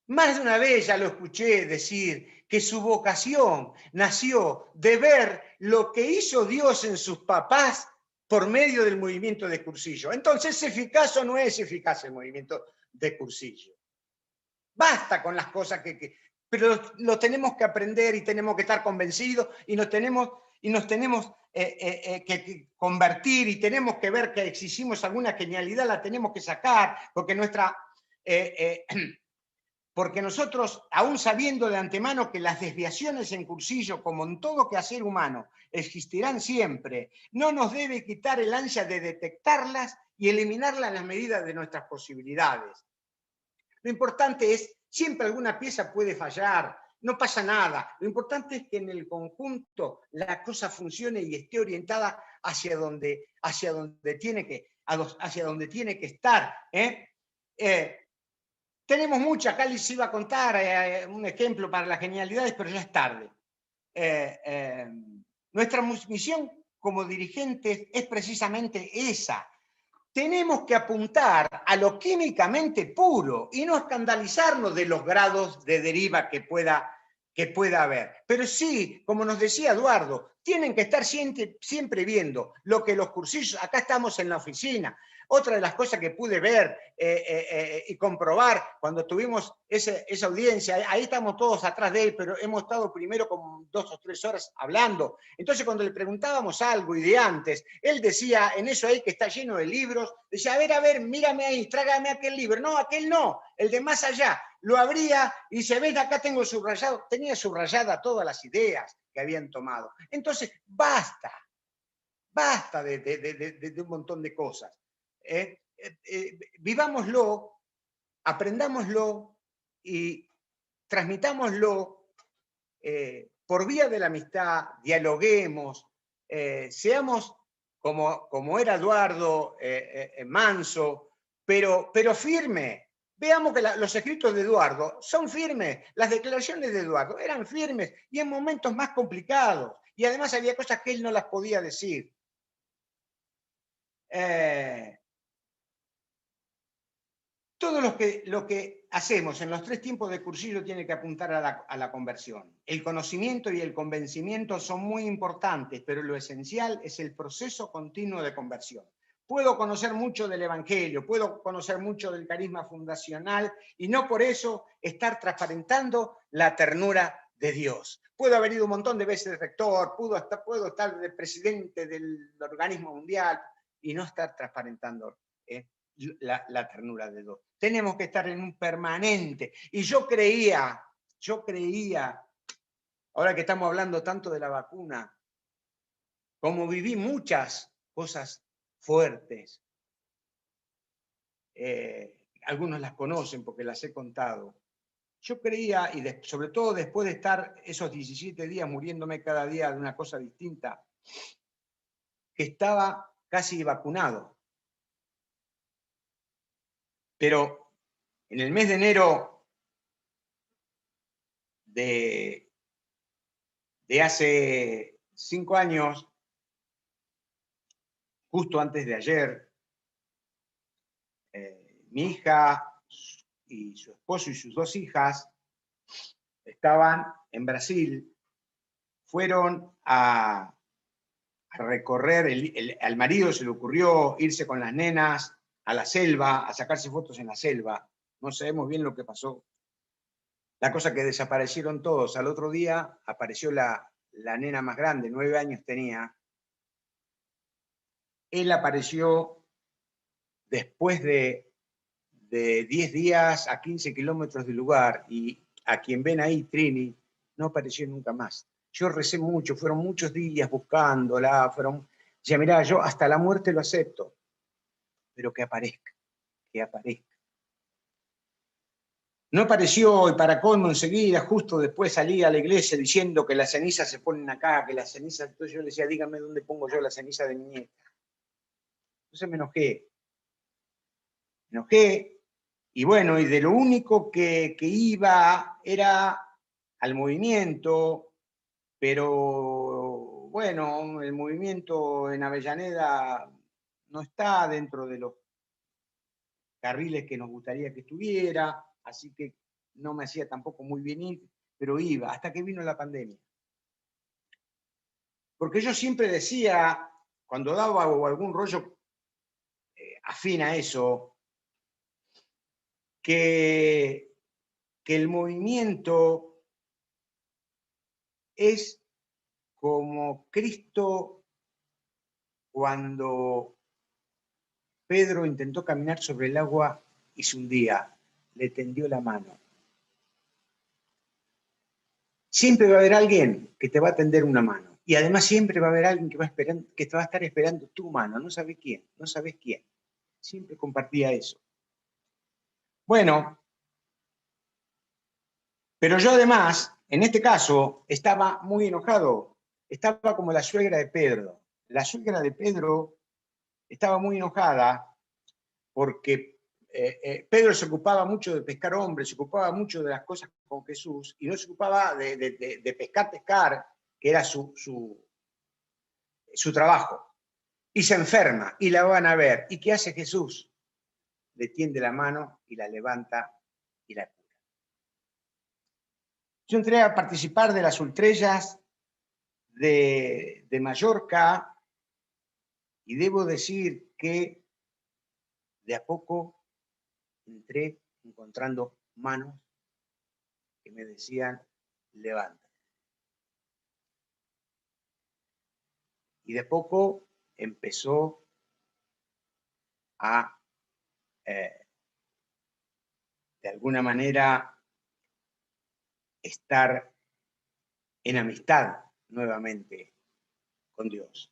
más de una vez ya lo escuché decir que su vocación nació de ver lo que hizo Dios en sus papás por medio del movimiento de Cursillo. Entonces, ¿es eficaz o no es eficaz el movimiento de Cursillo? Basta con las cosas pero lo tenemos que aprender y tenemos que estar convencidos y nos tenemos que convertir, y tenemos que ver que si hicimos alguna genialidad la tenemos que sacar, porque porque nosotros, aún sabiendo de antemano que las desviaciones en Cursillo, como en todo quehacer humano, existirán siempre, no nos debe quitar el ansia de detectarlas y eliminarlas en las medidas de nuestras posibilidades. Lo importante es, siempre alguna pieza puede fallar, no pasa nada. Lo importante es que en el conjunto la cosa funcione y esté orientada hacia donde tiene que estar. Tenemos muchas, acá les iba a contar un ejemplo para las genialidades, pero ya es tarde. Nuestra misión como dirigentes es precisamente esa. Tenemos que apuntar a lo químicamente puro y no escandalizarnos de los grados de deriva que pueda haber. Pero sí, como nos decía Eduardo, tienen que estar siempre viendo lo que los cursillos, acá estamos en la oficina. Otra de las cosas que pude ver y comprobar cuando tuvimos esa audiencia, ahí estamos todos atrás de él, pero hemos estado primero como 2 o 3 horas hablando. Entonces, cuando le preguntábamos algo y de antes, él decía, en eso ahí que está lleno de libros, decía, a ver, mírame ahí, trágame aquel libro. No, aquel no, el de más allá. Lo abría y dice, ven, acá tengo subrayado. Tenía subrayada todas las ideas que habían tomado. Entonces, basta de un montón de cosas. Vivámoslo, aprendámoslo y transmitámoslo por vía de la amistad, dialoguemos, seamos como era Eduardo, manso, pero firme. Veamos que los escritos de Eduardo son firmes, las declaraciones de Eduardo eran firmes y en momentos más complicados, y además había cosas que él no las podía decir. Todo lo que hacemos en los 3 tiempos de cursillo tiene que apuntar a la conversión. El conocimiento y el convencimiento son muy importantes, pero lo esencial es el proceso continuo de conversión. Puedo conocer mucho del Evangelio, puedo conocer mucho del carisma fundacional y no por eso estar transparentando la ternura de Dios. Puedo haber ido un montón de veces de rector, puedo estar de presidente del organismo mundial y no estar transparentando la ternura de Dios. Tenemos que estar en un permanente. Y yo creía, ahora que estamos hablando tanto de la vacuna, como viví muchas cosas fuertes, algunos las conocen porque las he contado, yo creía, y sobre todo después de estar esos 17 días muriéndome cada día de una cosa distinta, que estaba casi vacunado. Pero en el mes de enero de hace 5 años, justo antes de ayer, mi hija y su esposo y sus 2 hijas estaban en Brasil, fueron a recorrer, al marido se le ocurrió irse con las nenas a la selva, a sacarse fotos en la selva. No sabemos bien lo que pasó. La cosa que desaparecieron todos. Al otro día apareció la nena más grande, 9 años tenía. Él apareció después de 10 días a 15 kilómetros del lugar, y a quien ven ahí, Trini, no apareció nunca más. Yo recé mucho, fueron muchos días buscándola, decía, mirá, yo hasta la muerte lo acepto, pero que aparezca, que aparezca. No apareció, y para colmo enseguida, justo después salí a la iglesia diciendo que las cenizas se ponen acá, que las cenizas, entonces yo le decía, dígame dónde pongo yo la ceniza de mi nieta. Entonces me enojé, y bueno, y de lo único que iba era al movimiento, pero bueno, el movimiento en Avellaneda no está dentro de los carriles que nos gustaría que estuviera, así que no me hacía tampoco muy bien ir, pero iba, hasta que vino la pandemia. Porque yo siempre decía, cuando daba algún rollo afín a eso, que el movimiento es como Cristo cuando Pedro intentó caminar sobre el agua y se hundía, le tendió la mano. Siempre va a haber alguien que te va a tender una mano. Y además siempre va a haber alguien que te va a estar esperando tu mano. No sabes quién, no sabes quién. Siempre compartía eso. Bueno, pero yo además, en este caso, estaba muy enojado. Estaba como la suegra de Pedro. La suegra de Pedro estaba muy enojada porque Pedro se ocupaba mucho de pescar hombres, se ocupaba mucho de las cosas con Jesús, y no se ocupaba de pescar, que era su trabajo. Y se enferma, y la van a ver. ¿Y qué hace Jesús? Le tiende la mano y la levanta y la cura. Yo entré a participar de las ultrellas de Mallorca, y debo decir que de a poco entré encontrando manos que me decían, levanta. Y de poco empezó a, de alguna manera, estar en amistad nuevamente con Dios.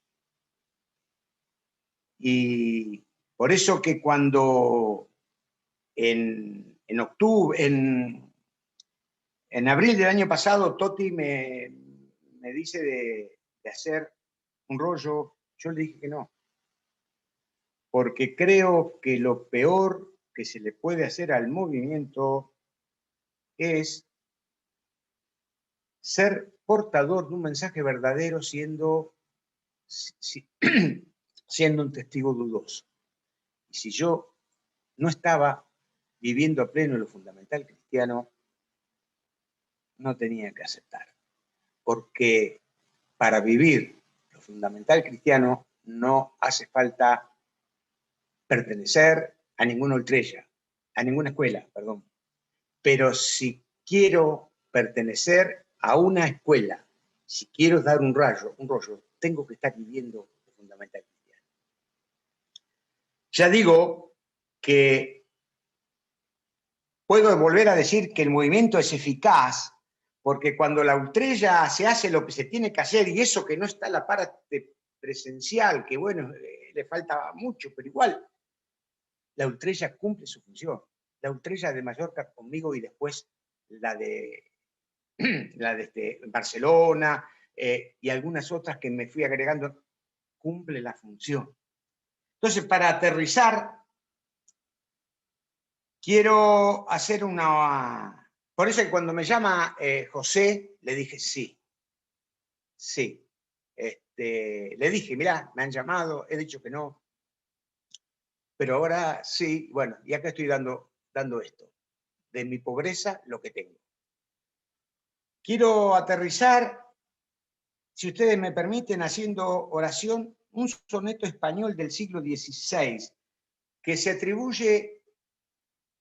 Y por eso que cuando en octubre, en abril del año pasado, Toti me dice de hacer un rollo, yo le dije que no, porque creo que lo peor que se le puede hacer al movimiento es ser portador de un mensaje verdadero siendo un testigo dudoso. Y si yo no estaba viviendo a pleno lo fundamental cristiano, no tenía que aceptar. Porque para vivir lo fundamental cristiano no hace falta pertenecer a ninguna ultrella, a ninguna escuela, perdón. Pero si quiero pertenecer a una escuela, si quiero dar un rollo, tengo que estar viviendo lo fundamental cristiano. Ya digo que puedo volver a decir que el movimiento es eficaz porque cuando la ultrella se hace lo que se tiene que hacer y eso que no está la parte presencial, que bueno, le falta mucho, pero igual la ultrella cumple su función. La ultrella de Mallorca conmigo y después la de Barcelona y algunas otras que me fui agregando, cumple la función. Entonces, para aterrizar, quiero hacer una... Por eso que cuando me llama José, le dije sí. Sí. Le dije, mirá, me han llamado, he dicho que no. Pero ahora sí, bueno, y acá estoy dando esto. De mi pobreza, lo que tengo. Quiero aterrizar, si ustedes me permiten, haciendo oración, un soneto español del siglo XVI, que se atribuye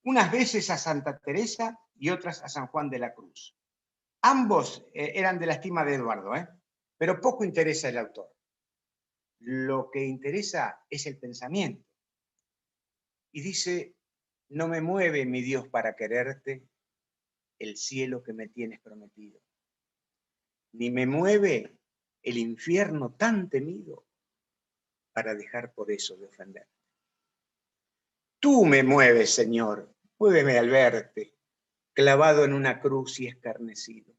unas veces a Santa Teresa y otras a San Juan de la Cruz. Ambos eran de la estima de Eduardo, pero poco interesa el autor. Lo que interesa es el pensamiento. Y dice, no me mueve, mi Dios, para quererte, el cielo que me tienes prometido. Ni me mueve el infierno tan temido para dejar por eso de ofenderte. Tú me mueves, Señor, muéveme al verte, clavado en una cruz y escarnecido.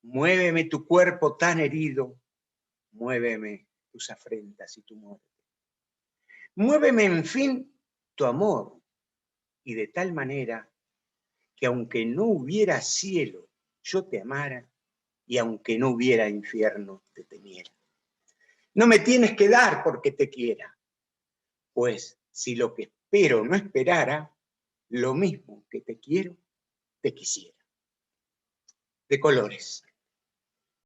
Muéveme tu cuerpo tan herido, muéveme tus afrentas y tu muerte. Muéveme, en fin, tu amor, y de tal manera que aunque no hubiera cielo, yo te amara, y aunque no hubiera infierno, te temiera. No me tienes que dar porque te quiera, pues si lo que espero no esperara, lo mismo que te quiero, te quisiera. De Colores.